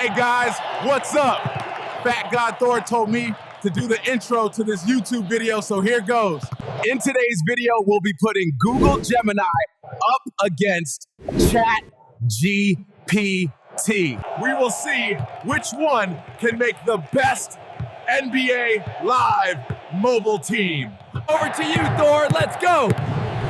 Hey guys, what's up? Fat God Thor told me to do the intro to this YouTube video, so here goes. In today's video, we'll be putting Google Gemini up against Chat GPT. We will see which one can make the best NBA Live mobile team. Over to you, Thor. Let's go.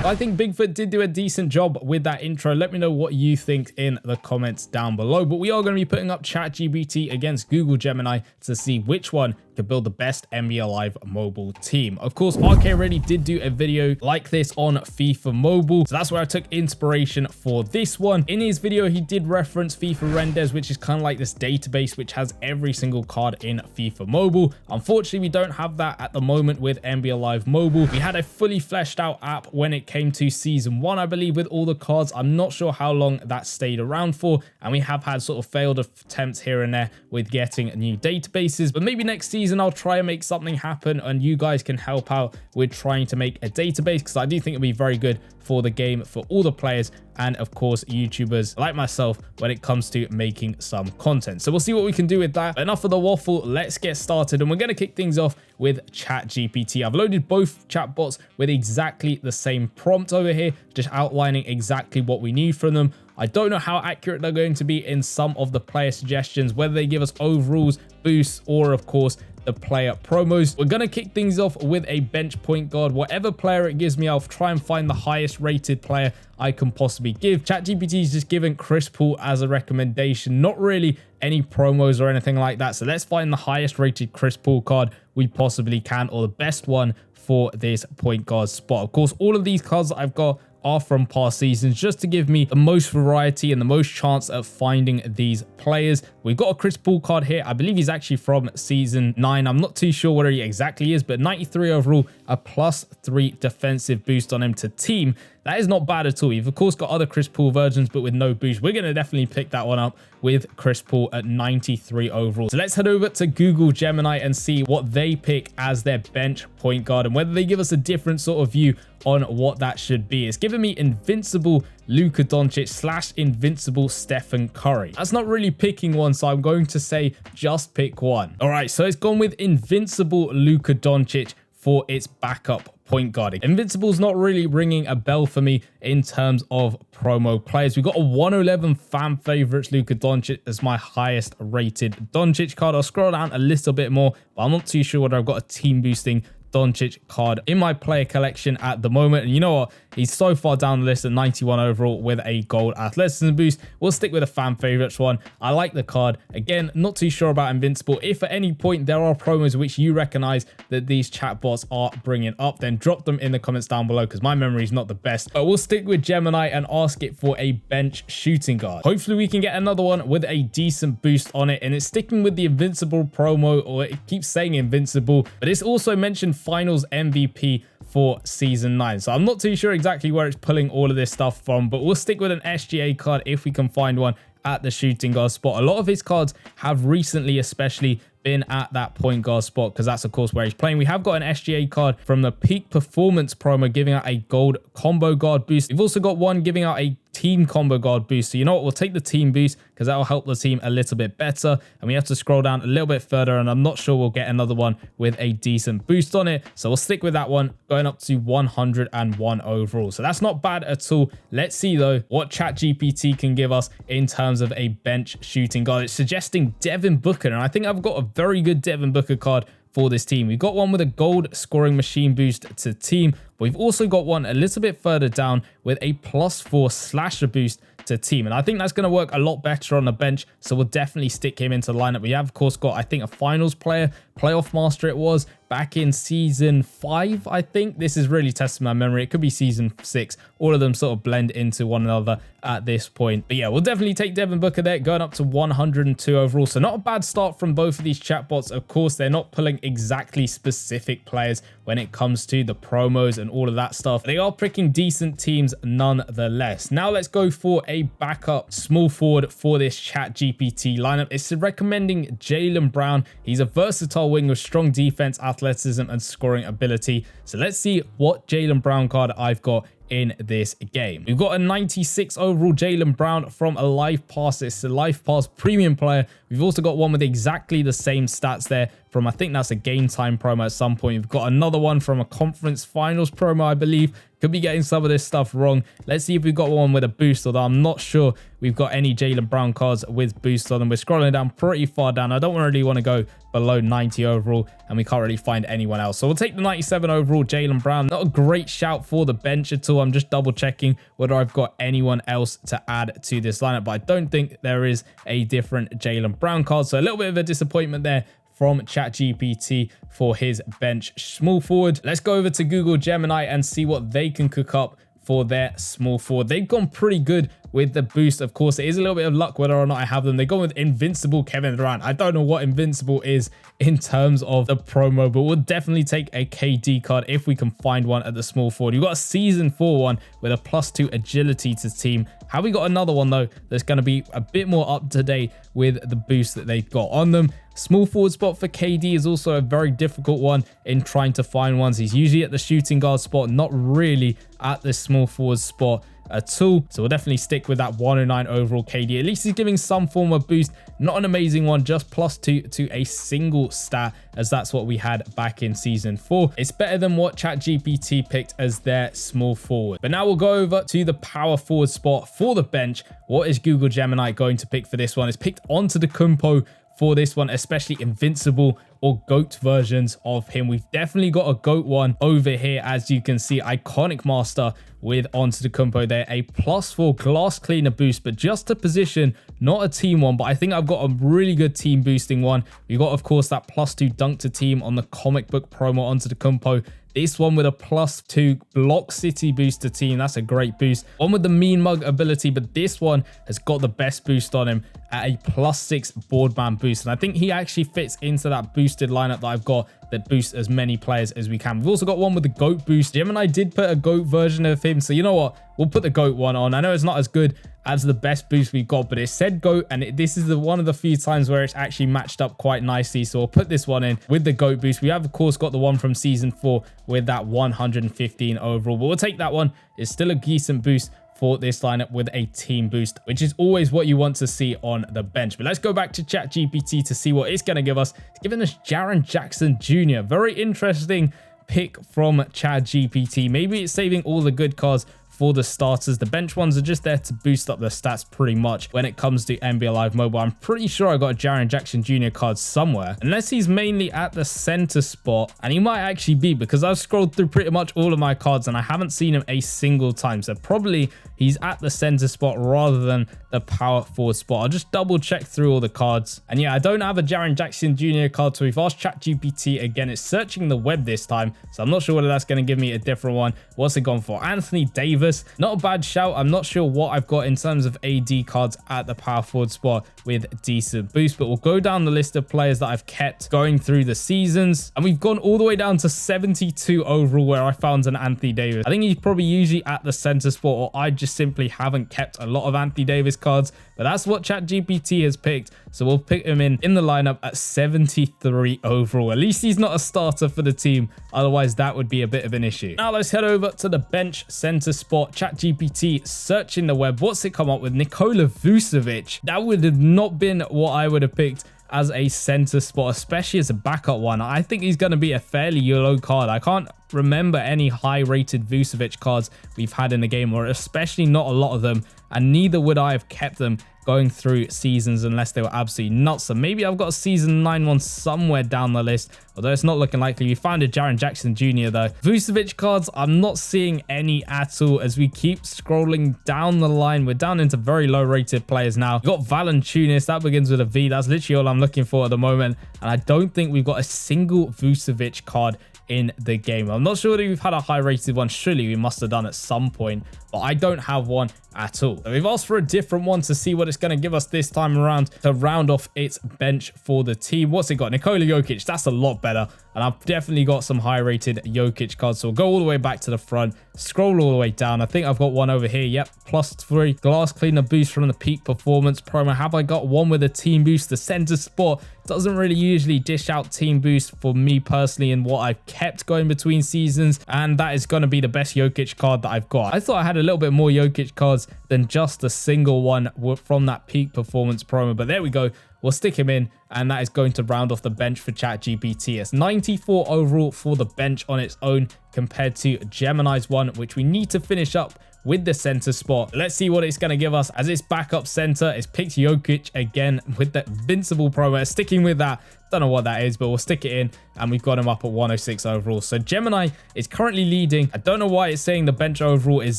I think Bigfoot did do a decent job with that intro. Let me know what you think in the comments down below. But we are going to be putting up ChatGPT against Google Gemini to see which one could build the best NBA Live mobile team. Of course, RK already did do a video like this on FIFA Mobile, so that's where I took inspiration for this one. In his video, he did reference FIFA Renders, which is kind of like this database which has every single card in FIFA Mobile. Unfortunately, we don't have that at the moment with NBA Live Mobile. We had a fully fleshed out app when it came to season 1, I believe, with all the cards. I'm not sure how long that stayed around for, and we have had sort of failed attempts here and there with getting new databases, but maybe next season I'll try and make something happen and you guys can help out with trying to make a database, because I do think it'll be very good for the game, for all the players, and of course YouTubers like myself when it comes to making some content. So we'll see what we can do with that. But enough of the waffle, let's get started, and we're going to kick things off with ChatGPT. I've loaded both chatbots with exactly the same prompt over here, just outlining exactly what we need from them. I don't know how accurate they're going to be in some of the player suggestions, whether they give us overalls, boosts, or of course the player promos. We're going to kick things off with a bench point guard. Whatever player it gives me, I'll try and find the highest rated player I can possibly give. ChatGPT is just given Chris Paul as a recommendation, not really any promos or anything like that. So let's find the highest rated Chris Paul card we possibly can, or the best one for this point guard spot. Of course, all of these cards that I've got are from past seasons, just to give me the most variety and the most chance of finding these players. We've got a Chris Paul card here. I believe he's actually from season 9. I'm not too sure where he exactly is, but 93 overall, a +3 defensive boost on him to team. That is not bad at all. You've of course got other Chris Paul versions, but with no boost. We're going to definitely pick that one up with Chris Paul at 93 overall. So let's head over to Google Gemini and see what they pick as their bench point guard and whether they give us a different sort of view on what that should be. It's giving me invincible Luka Doncic / invincible Stephen Curry. That's not really picking one, so I'm going to say just pick one. All right, so it's gone with invincible Luka Doncic for its backup point guarding. Invincible's not really ringing a bell for me in terms of promo players. We've got a 111 fan favorites Luka Doncic as my highest rated Doncic card. I'll scroll down a little bit more, but I'm not too sure whether I've got a team boosting Doncic card in my player collection at the moment. And you know what? He's so far down the list at 91 overall with a gold athleticism boost. We'll stick with a fan favorites one. I like the card. Again, not too sure about invincible. If at any point there are promos which you recognize that these chatbots are bringing up, then drop them in the comments down below, because my memory is not the best. But we'll stick with Gemini and ask it for a bench shooting guard. Hopefully we can get another one with a decent boost on it. And it's sticking with the invincible promo, or it keeps saying invincible, but it's also mentioned finals MVP for season 9. So I'm not too sure exactly where it's pulling all of this stuff from, but we'll stick with an SGA card if we can find one at the shooting guard spot. A lot of his cards have recently especially been at that point guard spot, because that's of course where he's playing. We have got an SGA card from the peak performance promo giving out a gold combo guard boost. We've also got one giving out a team combo guard boost. So you know what, we'll take the team boost because that will help the team a little bit better. And we have to scroll down a little bit further, and I'm not sure we'll get another one with a decent boost on it. So we'll stick with that one, going up to 101 overall. So that's not bad at all. Let's see though what ChatGPT can give us in terms of a bench shooting guard. It's suggesting Devin Booker, and I think I've got a very good Devin Booker card for this team. We've got one with a gold scoring machine boost to team, but we've also got one a little bit further down with a +4 slasher boost to team. And I think that's going to work a lot better on the bench. So we'll definitely stick him into the lineup. We have, of course, got, I think, a finals player, playoff master it was, back in season 5, I think. This is really testing my memory. It could be season 6. All of them sort of blend into one another at this point. But yeah, we'll definitely take Devin Booker there, going up to 102 overall. So not a bad start from both of these chatbots. Of course, they're not pulling exactly specific players when it comes to the promos and all of that stuff. They are picking decent teams nonetheless. Now let's go for a backup small forward for this ChatGPT lineup. It's recommending Jaylen Brown. He's a versatile versatile wing with strong defense, athleticism, and scoring ability. So let's see what Jaylen Brown card I've got in this game. We've got a 96 overall Jaylen Brown from a Live Pass. It's a Live Pass premium player. We've also got one with exactly the same stats there from, I think that's a game time promo at some point. We've got another one from a conference finals promo, I believe. Could be getting some of this stuff wrong. Let's see if we've got one with a boost, although I'm not sure we've got any Jaylen Brown cards with boosts on them. We're scrolling down pretty far down. I don't really want to go below 90 overall, and we can't really find anyone else. So we'll take the 97 overall Jaylen Brown. Not a great shout for the bench at all. I'm just double checking whether I've got anyone else to add to this lineup, but I don't think there is a different Jaylen Brown card. So a little bit of a disappointment there from ChatGPT for his bench small forward. Let's go over to Google Gemini and see what they can cook up for their small forward. They've gone pretty good with the boost. Of course, it is a little bit of luck whether or not I have them. They've gone with Invincible Kevin Durant. I don't know what Invincible is in terms of the promo, but we'll definitely take a KD card if we can find one at the small forward. You've got a season 4 one with a +2 agility to team. Have we got another one though that's going to be a bit more up to date with the boost that they've got on them? Small forward spot for KD is also a very difficult one in trying to find ones. He's usually at the shooting guard spot, not really at the small forward spot at all. So we'll definitely stick with that 109 overall KD. At least he's giving some form of boost. Not an amazing one, just +2 to a single stat, as that's what we had back in season 4. It's better than what ChatGPT picked as their small forward. But now we'll go over to the power forward spot for the bench. What is Google Gemini going to pick for this one? It's picked Antetokounmpo for this one, especially Invincible or GOAT versions of him. We've definitely got a GOAT one over here, as you can see. Iconic Master with Antetokounmpo there. A +4 glass cleaner boost, but just a position, not a team one. But I think I've got a really good team boosting one. We got, of course, that +2 dunk to team on the comic book promo Antetokounmpo. This one with a +2 block city boost to team. That's a great boost. One with the mean mug ability, but this one has got the best boost on him at a +6 boardman boost. And I think he actually fits into that boosted lineup that I've got that boosts as many players as we can. We've also got one with the GOAT boost. Gemini did put a GOAT version of him. So you know what? We'll put the GOAT one on. I know it's not as good as the best boost we've got, but it said GOAT, and this is one of the few times where it's actually matched up quite nicely. So we'll put this one in with the GOAT boost. We have, of course, got the one from season 4 with that 115 overall, but we'll take that one. It's still a decent boost for this lineup with a team boost, which is always what you want to see on the bench. But let's go back to ChatGPT to see what it's going to give us. It's giving us Jaren Jackson Jr. Very interesting pick from ChatGPT. Maybe it's saving all the good cards for the starters. The bench ones are just there to boost up the stats pretty much when it comes to NBA Live Mobile. I'm pretty sure I got a Jaren Jackson Jr. card somewhere, unless he's mainly at the center spot, and he might actually be, because I've scrolled through pretty much all of my cards and I haven't seen him a single time. So probably he's at the center spot rather than the power forward spot. I'll just double check through all the cards. And yeah, I don't have a Jaren Jackson Jr. card, so we've asked ChatGPT again. It's searching the web this time, so I'm not sure whether that's going to give me a different one. What's it gone for? Anthony Davis. Not a bad shout. I'm not sure what I've got in terms of AD cards at the power forward spot with decent boost, but we'll go down the list of players that I've kept going through the seasons, and we've gone all the way down to 72 overall where I found an Anthony Davis. I think he's probably usually at the center spot, or I just simply haven't kept a lot of Anthony Davis cards, but that's what ChatGPT has picked, so we'll pick him in the lineup at 73 overall. At least he's not a starter for the team, otherwise that would be a bit of an issue. Now let's head over to the bench center spot. ChatGPT searching the web. What's it come up with? Nikola Vucevic. That would have not been what I would have picked as a center spot, especially as a backup one. I think he's going to be a fairly low card. I can't remember any high rated Vucevic cards we've had in the game, or especially not a lot of them, and neither would I have kept them going through seasons unless they were absolutely nuts. So maybe I've got a season 9 one somewhere down the list, although it's not looking likely. We found a Jaren Jackson Jr. though. Vucevic cards, I'm not seeing any at all as we keep scrolling down the line. We're down into very low rated players now. We've got Valanciunas, that begins with a V. That's literally all I'm looking for at the moment, and I don't think we've got a single Vucevic card in the game. I'm not sure whether we've had a high rated one. Surely we must have done at some point, but I don't have one at all. So we've asked for a different one to see what it's going to give us this time around to round off its bench for the team. What's it got? Nikola Jokic. That's a lot better, and I've definitely got some high rated Jokic cards. So we'll go all the way back to the front, scroll all the way down. I think I've got one over here. Yep, +3 glass cleaner boost from the peak performance promo. Have I got one with a team boost? The center spot doesn't really usually dish out team boost for me personally in what I've kept going between seasons, and that is going to be the best Jokic card that I've got. I thought I had a little bit more Jokic cards than just a single one from that peak performance promo, but there we go. We'll stick him in, and that is going to round off the bench for ChatGPT. It's 94 overall for the bench on its own compared to Gemini's one, which we need to finish up with the center spot. Let's see what it's going to give us as its backup center. It's picked Jokic again with the invincible promo. Sticking with that. Don't know what that is, but we'll stick it in, and we've got him up at 106 overall. So Gemini is currently leading. I don't know why it's saying the bench overall is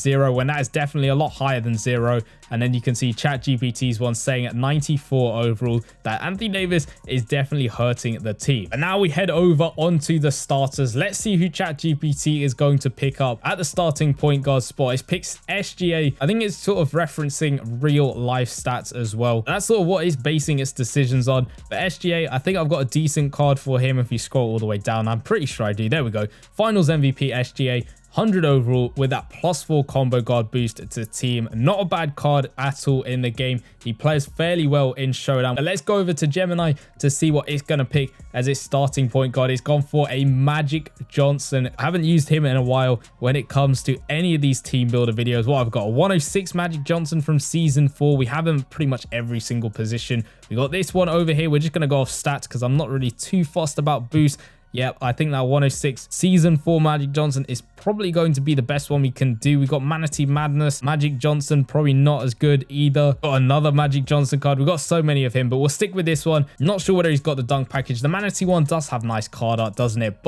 0 when that is definitely a lot higher than 0. And then you can see ChatGPT's one saying at 94 overall that Anthony Davis is definitely hurting the team. And now we head over onto the starters. Let's see who ChatGPT is going to pick up at the starting point guard spot. It picks SGA. I think it's sort of referencing real life stats as well. That's sort of what it's basing its decisions on. But SGA, I think I've got a decent card for him if you scroll all the way down. I'm pretty sure I do. There we go. Finals MVP SGA. 100 overall with that +4 combo guard boost to team. Not a bad card at all in the game. He plays fairly well in Showdown. But let's go over to Gemini to see what it's going to pick as its starting point guard. It's gone for a Magic Johnson. I haven't used him in a while when it comes to any of these team builder videos. Well, I've got a 106 Magic Johnson from season 4. We have him pretty much every single position. We got this one over here. We're just going to go off stats because I'm not really too fussed about boost. Yep, I think that 106 season 4 Magic Johnson is probably going to be the best one we can do. We got Manatee Madness. Magic Johnson, probably not as good either. Got another Magic Johnson card. We've got so many of him, but we'll stick with this one. Not sure whether he's got the dunk package. The Manatee one does have nice card art, doesn't it?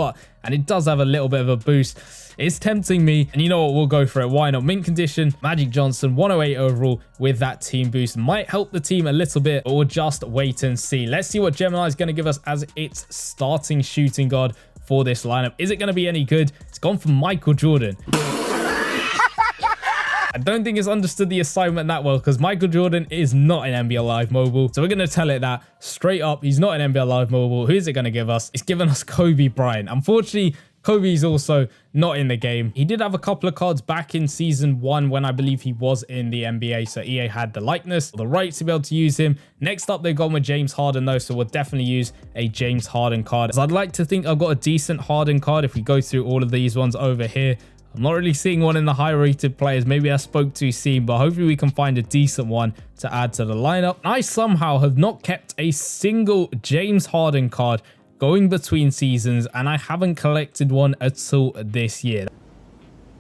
And it does have a little bit of a boost. It's tempting me, and you know what? We'll go for it. Why not? Mint condition, Magic Johnson, 108 overall with that team boost. Might help the team a little bit, but we'll just wait and see. Let's see what Gemini is going to give us as its starting shooting guard for this lineup. Is it going to be any good? It's gone for Michael Jordan. I don't think it's understood the assignment that well because Michael Jordan is not in NBA Live Mobile. So we're going to tell it that straight up. He's not in NBA Live Mobile. Who is it going to give us? It's given us Kobe Bryant. Unfortunately, Kobe's also not in the game. He did have a couple of cards back in season 1 when I believe he was in the NBA. So EA had the likeness, the rights to be able to use him. Next up, they've gone with James Harden though. So we'll definitely use a James Harden card. As I'd like to think I've got a decent Harden card if we go through all of these ones over here. I'm not really seeing one in the high rated players. Maybe I spoke too soon, but hopefully we can find a decent one to add to the lineup. I somehow have not kept a single James Harden card going between seasons, and I haven't collected one at all this year.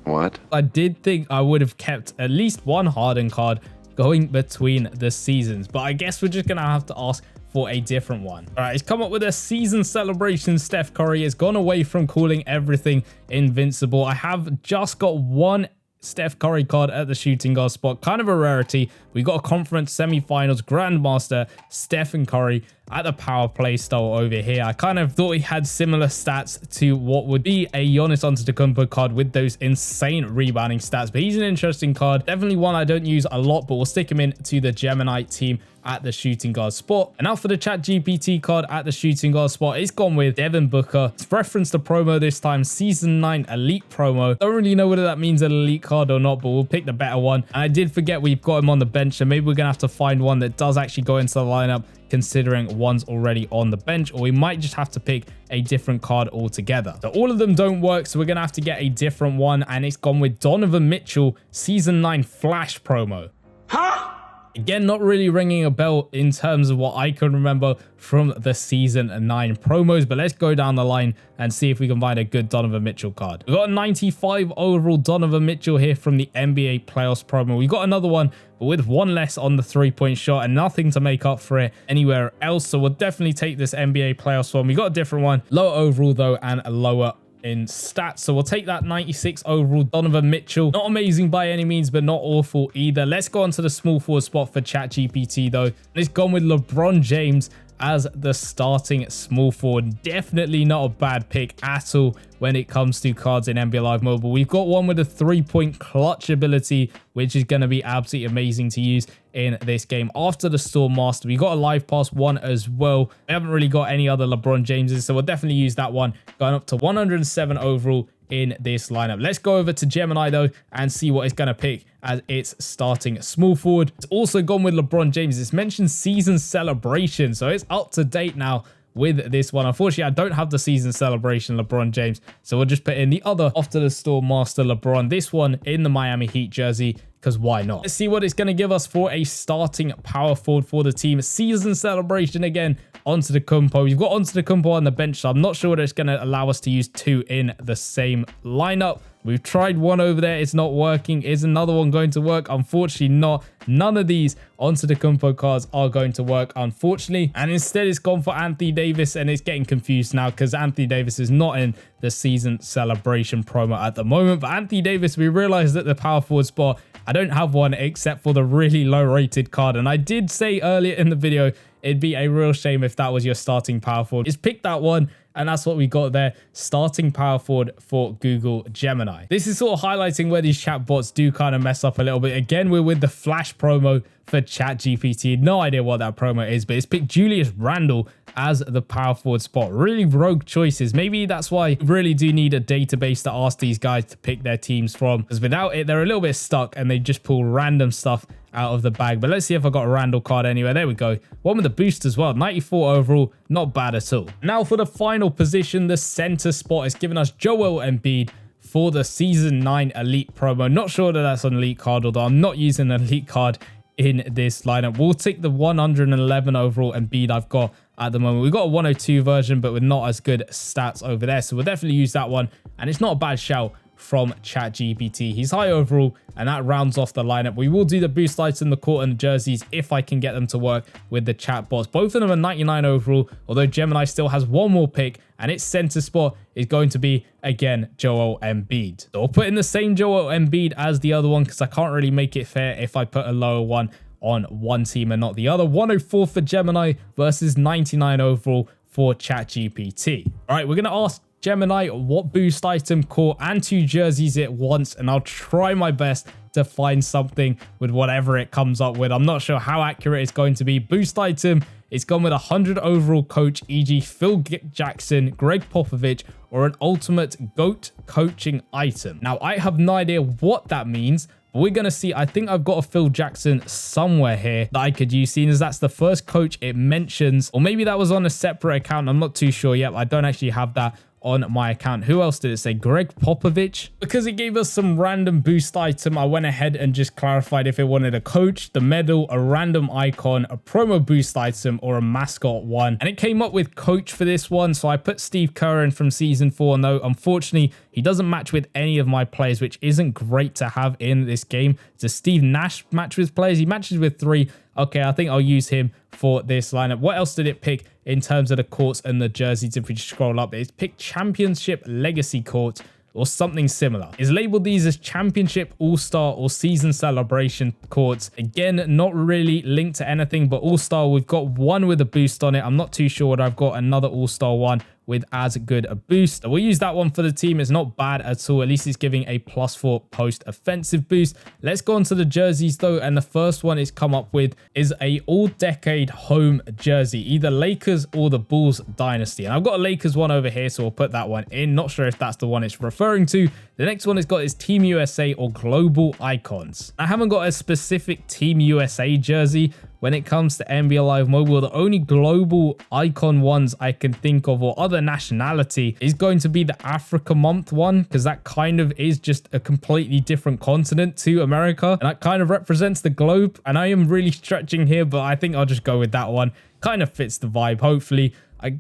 What? I did think I would have kept at least one Harden card going between the seasons, but I guess we're just gonna have to ask for a different one. All right, he's come up with a season celebration. Steph Curry has gone away from calling everything invincible. I have just got one Steph Curry card at the shooting guard spot, kind of a rarity. We got a conference semifinals grandmaster Stephen Curry at the power play style over here. I kind of thought he had similar stats to what would be a Giannis Antetokounmpo card with those insane rebounding stats, but he's an interesting card. Definitely one I don't use a lot, but we'll stick him in to the Gemini team at the shooting guard spot. And now for the ChatGPT card at the shooting guard spot, it's gone with Devin Booker. It's referenced the promo this time, season 9 elite promo. Don't really know whether that means an elite card or not, but we'll pick the better one. And I did forget we've got him on the bench, so maybe we're gonna have to find one that does actually go into the lineup, considering one's already on the bench, or we might just have to pick a different card altogether. So all of them don't work, so we're gonna have to get a different one, and it's gone with Donovan Mitchell season 9 flash promo. Huh? Again, not really ringing a bell in terms of what I can remember from the season 9 promos, but let's go down the line and see if we can find a good Donovan Mitchell card. We've got a 95 overall Donovan Mitchell here from the NBA playoffs promo. We got another one, but with one less on the 3-point shot and nothing to make up for it anywhere else. So we'll definitely take this NBA playoffs one. We got a different one, lower overall though, and a lower in stats. So we'll take that 96 overall Donovan Mitchell. Not amazing by any means, but not awful either. Let's go on to the small forward spot for ChatGPT though. It's gone with LeBron James as the starting small forward. Definitely not a bad pick at all when it comes to cards in NBA Live Mobile. We've got one with a 3-point clutch ability, which is going to be absolutely amazing to use in this game. After the Storm Master, we got a Live Pass one as well. We haven't really got any other LeBron Jameses, so we'll definitely use that one. Going up to 107 overall in this lineup. Let's go over to Gemini though and see what it's going to pick as its starting small forward. It's also gone with LeBron James. It's mentioned season celebration, so it's up to date now with this one. Unfortunately, I don't have the season celebration LeBron James, so we'll just put in the other off to the store master LeBron, this one in the Miami Heat jersey, because why not? Let's see what it's going to give us for a starting power forward for the team. Season celebration again, Antetokounmpo. You've got Antetokounmpo on the bench, so I'm not sure whether it's going to allow us to use two in the same lineup. We've tried one over there. It's not working. Is another one going to work? Unfortunately not. None of these Antetokounmpo cards are going to work, unfortunately. And instead, it's gone for Anthony Davis, and it's getting confused now because Anthony Davis is not in the season celebration promo at the moment. But Anthony Davis, we realized that the power forward spot, I don't have one except for the really low rated card. And I did say earlier in the video, it'd be a real shame if that was your starting power forward. Just pick that one, and that's what we got there. Starting power forward for Google Gemini. This is sort of highlighting where these chatbots do kind of mess up a little bit. Again, we're with the Flash promo for ChatGPT. No idea what that promo is, but it's picked Julius Randle as the power forward spot. Really rogue choices. Maybe that's why we really do need a database to ask these guys to pick their teams from, because without it, they're a little bit stuck and they just pull random stuff out of the bag. But let's see if I got a Randall card anywhere. There we go. One with the boost as well. 94 overall. Not bad at all. Now for the final position, the center spot is giving us Joel Embiid for the Season 9 Elite promo. Not sure that that's an Elite card, although I'm not using an Elite card in this lineup. We'll take the 111 overall Embiid I've got at the moment. We've got a 102 version, but with not as good stats over there. So we'll definitely use that one. And it's not a bad shout from ChatGPT. He's high overall, and that rounds off the lineup. We will do the boost lights in the court and the jerseys if I can get them to work with the chatbots. Both of them are 99 overall, although Gemini still has one more pick, and its center spot is going to be, again, Joel Embiid. So I'll put in the same Joel Embiid as the other one because I can't really make it fair if I put a lower one on one team and not the other. 104 for Gemini versus 99 overall for ChatGPT. All right, we're going to ask Gemini what boost item, core, and two jerseys it wants, and I'll try my best to find something with whatever it comes up with. I'm not sure how accurate it's going to be. Boost item, it's gone with 100 overall coach, e.g. Phil Jackson, Greg Popovich, or an ultimate GOAT coaching item. Now, I have no idea what that means, but we're going to see. I think I've got a Phil Jackson somewhere here that I could use, seeing as that's the first coach it mentions, or maybe that was on a separate account. I'm not too sure yet. I don't actually have that on my account. Who else did it say? Greg Popovich. Because it gave us some random boost item, I went ahead and just clarified if it wanted a coach, the medal, a random icon, a promo boost item, or a mascot one. And it came up with coach for this one. So I put Steve Kerr in from season 4. No, unfortunately, he doesn't match with any of my players, which isn't great to have in this game. Does Steve Nash match with players? He matches with 3. Okay, I think I'll use him for this lineup. What else did it pick in terms of the courts and the jerseys? If we just scroll up, it's picked Championship Legacy Court or something similar. It's labeled these as Championship, All-Star, or Season Celebration courts. Again, not really linked to anything, but All-Star, we've got one with a boost on it. I'm not too sure what I've got another All-Star one with as good a boost. We'll use that one for the team. It's not bad at all. At least it's giving a +4 post-offensive boost. Let's go on to the jerseys though, and the first one it's come up with is a all-decade home jersey, either Lakers or the Bulls dynasty. And I've got a Lakers one over here, so we'll put that one in. Not sure if that's the one it's referring to. The next one it's got is Team USA or Global Icons. I haven't got a specific Team USA jersey when it comes to NBA Live Mobile. The only global icon ones I can think of, or other nationality, is going to be the Africa Month one, because that kind of is just a completely different continent to America, and that kind of represents the globe. And I am really stretching here, but I think I'll just go with that one. Kind of fits the vibe, hopefully.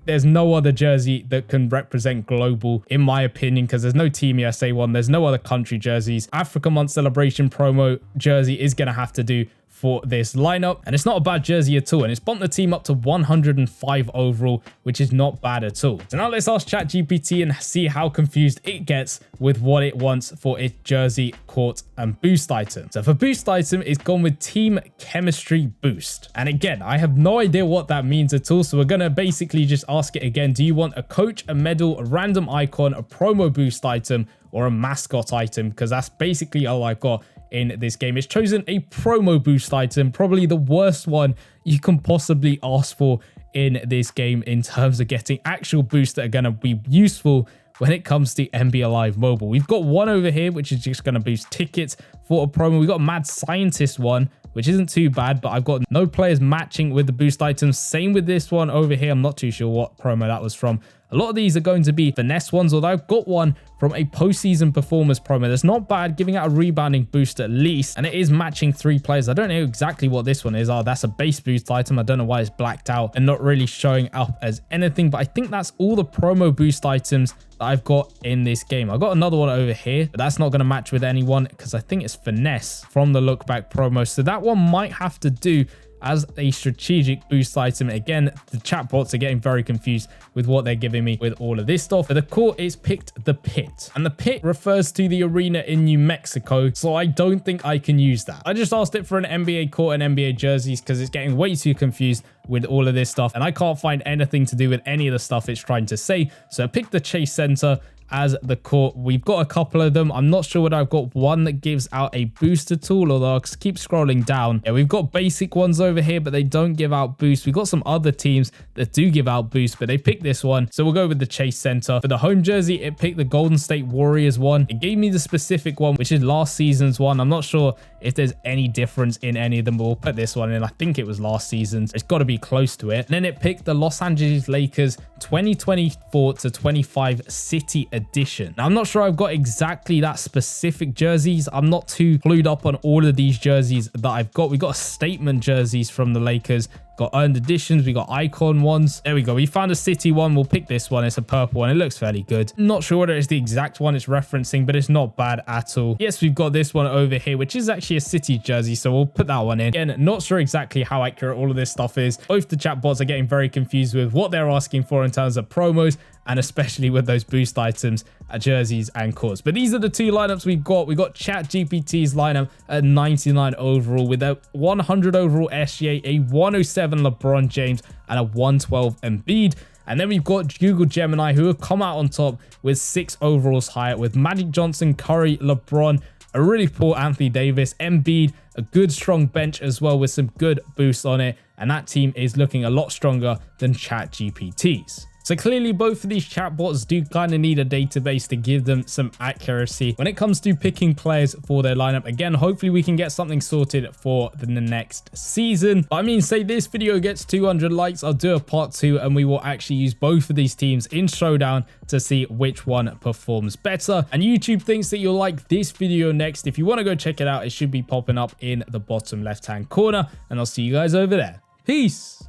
There's no other jersey that can represent global, in my opinion, because there's no Team USA one. There's no other country jerseys. Africa Month Celebration promo jersey is going to have to do for this lineup, and it's not a bad jersey at all, and it's bumped the team up to 105 overall, which is not bad at all. So now let's ask ChatGPT and see how confused it gets with what it wants for its jersey, court, and boost item. So for boost item, it's gone with Team Chemistry Boost, and again, I have no idea what that means at all, so we're gonna basically just ask it again. Do you want a coach, a medal, a random icon, a promo boost item, or a mascot item? Because that's basically all I've got in this game. It's chosen a promo boost item, probably the worst one you can possibly ask for in this game in terms of getting actual boosts that are going to be useful when it comes to NBA Live Mobile. We've got one over here, which is just going to boost tickets for a promo. We've got a Mad Scientist one, which isn't too bad, but I've got no players matching with the boost items. Same with this one over here. I'm not too sure what promo that was from. A lot of these are going to be finesse ones, although I've got one from a postseason performance promo that's not bad, giving out a rebounding boost at least, and it is matching 3 players. I don't know exactly what this one is. Oh, that's a base boost item. I don't know why it's blacked out and not really showing up as anything, but I think that's all the promo boost items that I've got in this game. I've got another one over here, but that's not going to match with anyone because I think it's finesse from the look back promo, so that one might have to do as a strategic boost item. Again, the chatbots are getting very confused with what they're giving me with all of this stuff. But the court is picked the pit, and the pit refers to the arena in New Mexico, so I don't think I can use that. I just asked it for an NBA court and NBA jerseys because it's getting way too confused with all of this stuff, and I can't find anything to do with any of the stuff it's trying to say. So I picked the Chase Center as the court. We've got a couple of them. I'm not sure whether I've got one that gives out a booster tool, although I'll keep scrolling down. Yeah, we've got basic ones over here, but they don't give out boosts. We've got some other teams that do give out boosts, but they picked this one, so we'll go with the Chase Center. For the home jersey, it picked the Golden State Warriors one. It gave me the specific one, which is last season's one. I'm not sure if there's any difference in any of them, but we'll put this one in. I think it was last season's. It's got to be close to it. And then it picked the Los Angeles Lakers 2024 to 25 City Edition. Now, I'm not sure I've got exactly that specific jerseys. I'm not too clued up on all of these jerseys that I've got. We got statement jerseys from the Lakers, got earned editions, we got icon ones. There we go. We found a City one. We'll pick this one. It's a purple one. It looks fairly good. Not sure whether it's the exact one it's referencing, but it's not bad at all. Yes, we've got this one over here, which is actually a City jersey, so we'll put that one in. Again, not sure exactly how accurate all of this stuff is. Both the chatbots are getting very confused with what they're asking for in terms of promos, and especially with those boost items, jerseys and courts. But these are the 2 lineups we've got. We got ChatGPT's lineup at 99 overall with a 100 overall SGA, a 107 LeBron James, and a 112 Embiid. And then we've got Google Gemini, who have come out on top with 6 overalls higher, with Magic Johnson, Curry, LeBron, a really poor Anthony Davis, Embiid, a good strong bench as well with some good boosts on it. And that team is looking a lot stronger than ChatGPT's. So clearly both of these chatbots do kind of need a database to give them some accuracy when it comes to picking players for their lineup. Again, hopefully we can get something sorted for the next season. But I mean, say this video gets 200 likes, I'll do a part 2 and we will actually use both of these teams in Showdown to see which one performs better. And YouTube thinks that you'll like this video next. If you want to go check it out, it should be popping up in the bottom left-hand corner, and I'll see you guys over there. Peace.